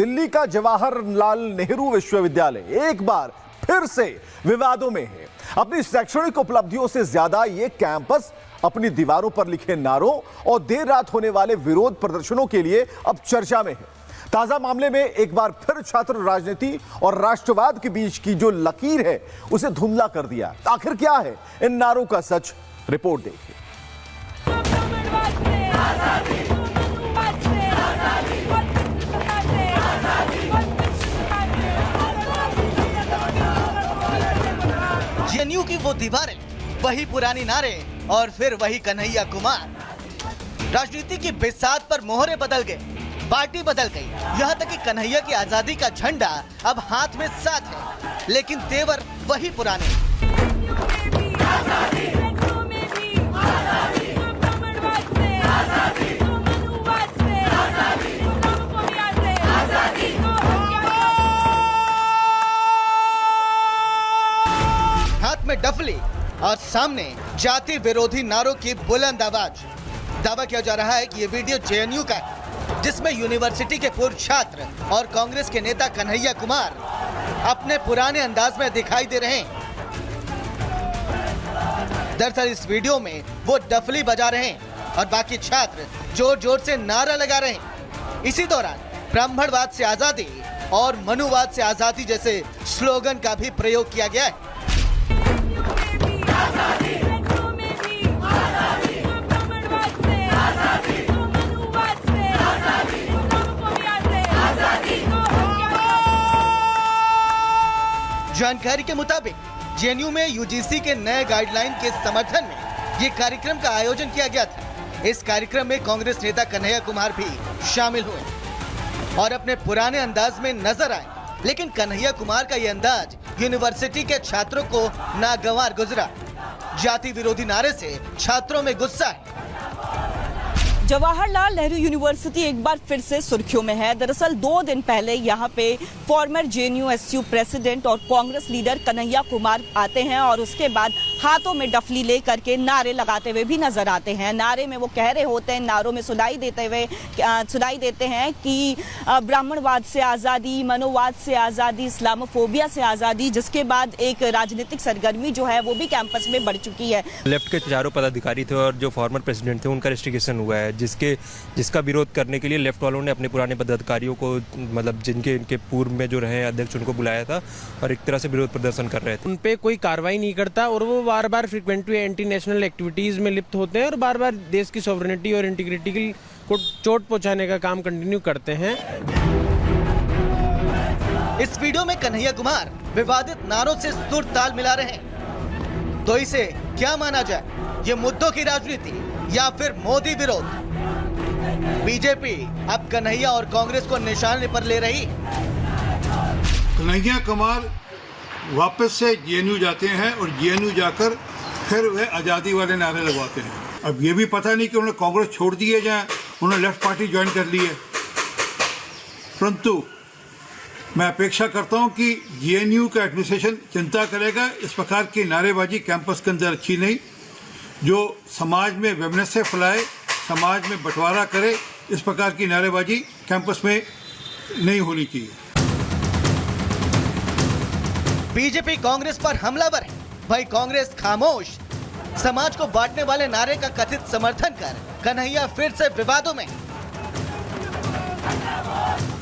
दिल्ली का जवाहरलाल नेहरू विश्वविद्यालय एक बार फिर से विवादों में है। अपनी शैक्षणिक उपलब्धियों से ज्यादा ये कैंपस अपनी दीवारों पर लिखे नारों और देर रात होने वाले विरोध प्रदर्शनों के लिए अब चर्चा में है। ताजा मामले में एक बार फिर छात्र राजनीति और राष्ट्रवाद के बीच की जो लकीर है उसे धुंधला कर दिया। आखिर क्या है इन नारों का सच, रिपोर्ट देखिए। जेएनयू की वो दीवारें, वही पुरानी नारे और फिर वही कन्हैया कुमार। राजनीति की बिसात पर मोहरे बदल गए, पार्टी बदल गई, यहाँ तक कि कन्हैया की आजादी का झंडा अब हाथ में साथ है, लेकिन तेवर वही पुराने। हाथ में डफली और सामने जाति विरोधी नारों की बुलंद आवाज। दावा किया जा रहा है कि ये वीडियो जेएनयू का है, जिसमें यूनिवर्सिटी के पूर्व छात्र और कांग्रेस के नेता कन्हैया कुमार अपने पुराने अंदाज में दिखाई दे रहे हैं। दरअसल इस वीडियो में वो डफली बजा रहे हैं और बाकी छात्र जोर जोर से नारा लगा रहे हैं। इसी दौरान ब्राह्मणवाद से आजादी और मनुवाद से आजादी जैसे स्लोगन का भी प्रयोग किया गया है। जानकारी के मुताबिक जेएनयू में यूजीसी के नए गाइडलाइन के समर्थन में ये कार्यक्रम का आयोजन किया गया था। इस कार्यक्रम में कांग्रेस नेता कन्हैया कुमार भी शामिल हुए और अपने पुराने अंदाज में नजर आए, लेकिन कन्हैया कुमार का ये अंदाज यूनिवर्सिटी के छात्रों को नागवार गुजरा। जाति विरोधी नारे से छात्रों में गुस्सा है। जवाहरलाल नेहरू यूनिवर्सिटी एक बार फिर से सुर्खियों में है। दरअसल 2 दिन पहले यहाँ पे फॉर्मर जेएनयू एसयू प्रेसिडेंट और कांग्रेस लीडर कन्हैया कुमार आते हैं और उसके बाद हाथों में डफली लेकर के नारे लगाते हुए भी नजर आते हैं। नारे में वो कह रहे होते हैं, नारों में सुनाई देते हैं कि ब्राह्मणवाद से आज़ादी, मनोवाद से आज़ादी, इस्लामोफोबिया से आज़ादी, जिसके बाद एक राजनीतिक सरगर्मी जो है वो भी कैंपस में बढ़ चुकी है। लेफ्ट के चारों पदाधिकारी थे और जो फॉर्मर प्रेसिडेंट थे उनका रेस्ट्रिक्शन हुआ है, जिसका विरोध करने के लिए लेफ्ट वालों ने अपने पुराने पदाधिकारियों को, मतलब इनके पूर्व में जो रहे अध्यक्ष, उनको बुलाया था और एक तरह से विरोध प्रदर्शन कर रहे थे। उन पे कोई कार्रवाई नहीं करता और वो बार बार फ्रीक्वेंटली एंटी नेशनल एक्टिविटीज में लिप्त होते हैं और बार बार देश की सॉवरेनिटी और इंटीग्रिटी को चोट पहुंचाने का काम कंटिन्यू करते हैं। इस वीडियो में कन्हैया कुमार विवादित नारों से सुर ताल मिला रहे हैं, तो इसे क्या माना जाए, ये मुद्दों की राजनीति या फिर मोदी विरोध? बीजेपी अब कन्हैया और कांग्रेस को निशाने पर ले रही। कन्हैया कुमार वापस से जेएनयू जाते हैं और जेएनयू जाकर फिर वह आज़ादी वाले नारे लगवाते हैं। अब ये भी पता नहीं कि उन्होंने कांग्रेस छोड़ दिए जाए, उन्होंने लेफ्ट पार्टी ज्वाइन कर ली है, परंतु मैं अपेक्षा करता हूं कि जेएनयू का एडमिनिस्ट्रेशन चिंता करेगा। इस प्रकार की नारेबाजी कैंपस के अंदर अच्छी नहीं, जो समाज में वैमनस्य फैलाए, समाज में बंटवारा करे, इस प्रकार की नारेबाजी कैंपस में नहीं होनी चाहिए। बीजेपी कांग्रेस पर हमलावर है, भाई कांग्रेस खामोश। समाज को बांटने वाले नारे का कथित समर्थन कर कन्हैया फिर से विवादों में।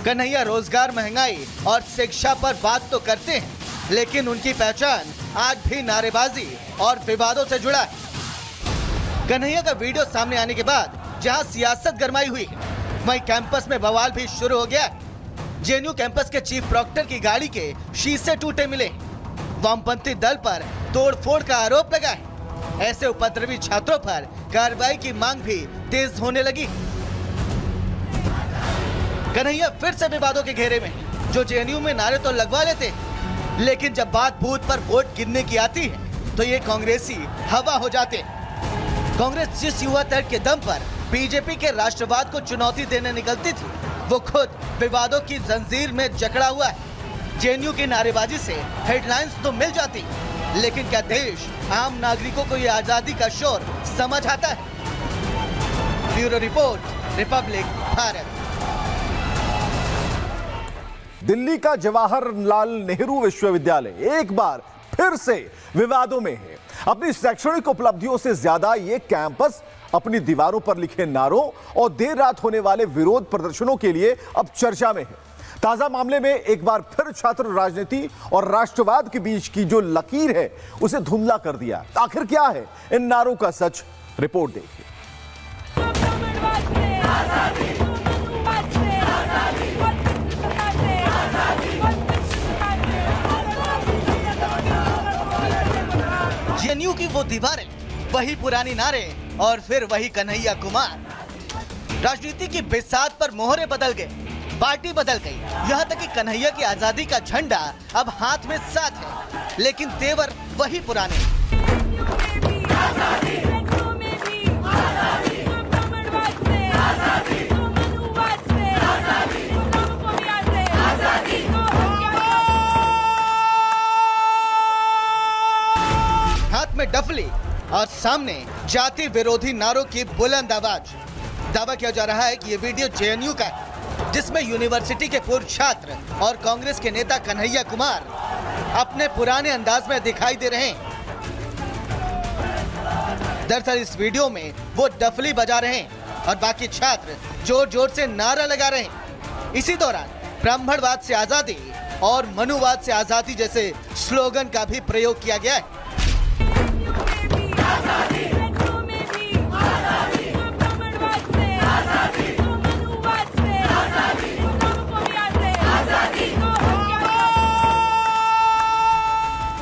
कन्हैया रोजगार, महंगाई और शिक्षा पर बात तो करते हैं, लेकिन उनकी पहचान आज भी नारेबाजी और विवादों से जुड़ा है। कन्हैया का वीडियो सामने आने के बाद जहां सियासत गरमाई हुई, वहीं कैंपस में बवाल भी शुरू हो गया। जेएनयू कैंपस के चीफ प्रॉक्टर की गाड़ी के शीशे टूटे मिले। वामपंथी दल पर तोड़फोड़ का आरोप लगा है। ऐसे उपद्रवी छात्रों पर कार्रवाई की मांग भी तेज होने लगी। कन्हैया फिर से विवादों के घेरे में, जो जेएनयू में नारे तो लगवा लेते, लेकिन जब बात बूथ पर वोट गिनने की आती है तो ये कांग्रेसी हवा हो जाते। कांग्रेस जिस युवा तर्क के दम पर बीजेपी के राष्ट्रवाद को चुनौती देने निकलती थी, वो खुद विवादों की जंजीर में जकड़ा हुआ है। जेएनयू की नारेबाजी से हेडलाइंस तो मिल जाती, लेकिन क्या देश, आम नागरिकों को ये आजादी का शोर समझ आता है? Bureau report, Republic Bharat. Delhi का जवाहरलाल नेहरू विश्वविद्यालय एक बार फिर से विवादों में है। अपनी शैक्षणिक उपलब्धियों से ज्यादा ये कैंपस अपनी दीवारों पर लिखे नारों और देर रात होने वाले विरोध प्रदर्शनों के लिए अब चर्चा में है। ताजा मामले में एक बार फिर छात्र राजनीति और राष्ट्रवाद के बीच की जो लकीर है उसे धुंधला कर दिया। आखिर क्या है इन नारों का सच, रिपोर्ट देखिए। जेएनयू की वो दीवारें, वही पुरानी नारे और फिर वही कन्हैया कुमार। राजनीति की बिसात पर मोहरे बदल गए, पार्टी बदल गई, यहाँ तक कि कन्हैया की आजादी का झंडा अब हाथ में साथ है, लेकिन तेवर वही पुराने। हाथ में डफली और सामने जाति विरोधी नारों की बुलंद आवाज। दावा किया जा रहा है कि ये वीडियो जेएनयू का है, जिसमें यूनिवर्सिटी के पूर्व छात्र और कांग्रेस के नेता कन्हैया कुमार अपने पुराने अंदाज में दिखाई दे रहे हैं। दरअसल इस वीडियो में वो डफली बजा रहे हैं और बाकी छात्र जोर जोर से नारा लगा रहे हैं। इसी दौरान ब्राह्मणवाद से आजादी और मनुवाद से आजादी जैसे स्लोगन का भी प्रयोग किया गया है।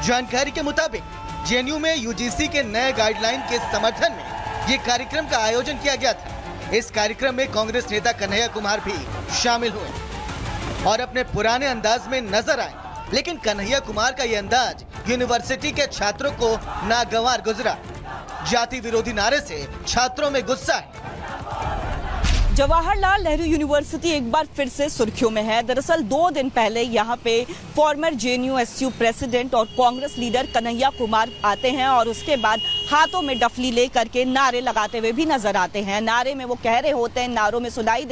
जानकारी के मुताबिक जेएनयू में यूजीसी के नए गाइडलाइन के समर्थन में ये कार्यक्रम का आयोजन किया गया था। इस कार्यक्रम में कांग्रेस नेता कन्हैया कुमार भी शामिल हुए और अपने पुराने अंदाज में नजर आए, लेकिन कन्हैया कुमार का ये अंदाज यूनिवर्सिटी के छात्रों को नागवार गुजरा। जाति विरोधी नारे से छात्रों में गुस्सा है। जवाहरलाल नेहरू यूनिवर्सिटी एक बार फिर से सुर्खियों में है। दरअसल 2 दिन पहले यहाँ पे फॉर्मर जेएनयू एसयू प्रेसिडेंट और कांग्रेस लीडर कन्हैया कुमार आते हैं और उसके बाद हाथों में डफली ले करके नारे लगाते हुए भी नजर आते हैं। नारे में वो कह रहे होते हैं, नारों में सुनाई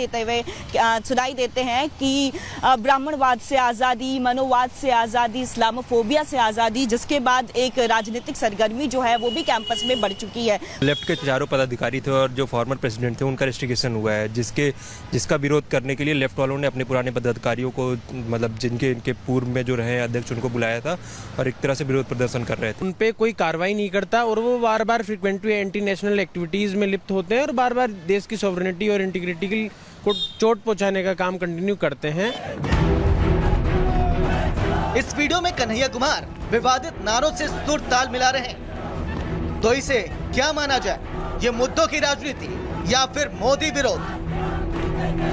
देते हैं कि ब्राह्मणवाद से आज़ादी, मनोवाद से आज़ादी, इस्लामोफोबिया से आज़ादी, जिसके बाद एक राजनीतिक सरगर्मी जो है वो भी कैंपस में बढ़ चुकी है। लेफ्ट के चारों पदाधिकारी थे और जो फॉर्मर प्रेसिडेंट थे उनका रेस्ट्रिक्शन हुआ है, जिसका विरोध करने के लिए लेफ्ट वालों ने अपने पुराने पदाधिकारियों को, मतलब जिनके इनके पूर्व में जो रहे अध्यक्ष, उनको बुलाया था और एक तरह से विरोध प्रदर्शन कर रहे थे। उन पे कोई कार्रवाई नहीं करता और वो बार बार फ्रीक्वेंटली एंटी नेशनल एक्टिविटीज में लिप्त होते हैं और बार बार देश की सॉवरेनिटी और इंटीग्रिटी को चोट पहुंचाने का काम कंटिन्यू करते हैं। इस वीडियो में कन्हैया कुमार विवादित नारों से सुर ताल मिला रहे हैं, तो इसे क्या माना जाए, ये मुद्दों की राजनीति या फिर मोदी विरोध?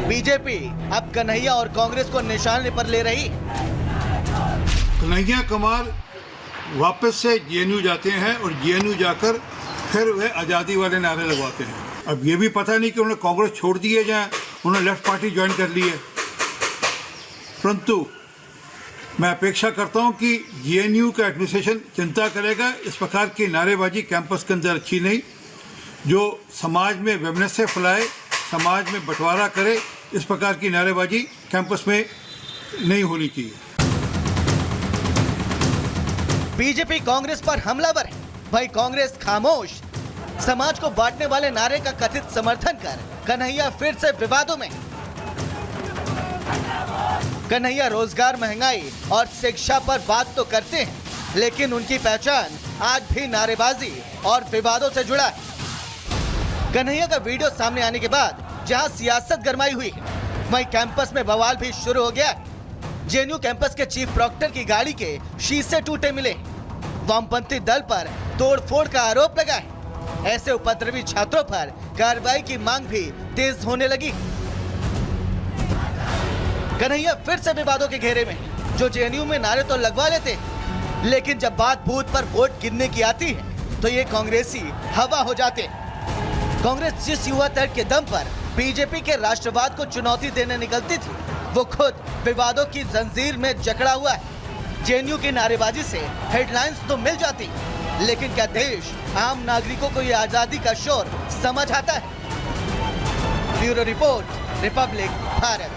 बीजेपी अब कन्हैया और कांग्रेस को निशाने पर ले रही। कन्हैया कुमार वापस से जेएनयू जाते हैं और जेएनयू जाकर फिर वह आज़ादी वाले नारे लगवाते हैं। अब ये भी पता नहीं कि उन्होंने कांग्रेस छोड़ दी है या उन्होंने लेफ्ट पार्टी ज्वाइन कर ली है, परंतु मैं अपेक्षा करता हूं कि जेएनयू का एडमिनिस्ट्रेशन चिंता करेगा। इस प्रकार की नारेबाजी कैंपस के अंदर अच्छी नहीं, जो समाज में वैमनस्य फैलाए, समाज में बंटवारा करे, इस प्रकार की नारेबाजी कैंपस में नहीं होनी चाहिए। बीजेपी कांग्रेस पर हमलावर है, भाई कांग्रेस खामोश। समाज को बांटने वाले नारे का कथित समर्थन कर कन्हैया फिर से विवादों में। कन्हैया रोजगार, महंगाई और शिक्षा पर बात तो करते हैं, लेकिन उनकी पहचान आज भी नारेबाजी और विवादों से जुड़ा है। कन्हैया का वीडियो सामने आने के बाद जहां सियासत गरमाई हुई है, वहीं कैंपस में बवाल भी शुरू हो गया। जेएनयू कैंपस के चीफ प्रॉक्टर की गाड़ी के शीशे टूटे मिले। वामपंथी दल पर तोड़फोड़ का आरोप लगा है। ऐसे उपद्रवी छात्रों पर कार्रवाई की मांग भी तेज होने लगी। कन्हैया फिर से विवादों के घेरे में, जो जेएनयू में नारे तो लगवा लेते, लेकिन जब बात बूथ पर वोट गिनने की आती है तो ये कांग्रेसी हवा हो जाते। कांग्रेस जिस युवा तर्क के दम पर बीजेपी के राष्ट्रवाद को चुनौती देने निकलती थी, वो खुद विवादों की जंजीर में जकड़ा हुआ है। जेएनयू की नारेबाजी से हेडलाइंस तो मिल जाती, लेकिन क्या देश, आम नागरिकों को ये आजादी का शोर समझ आता है? Bureau report, Republic Bharat.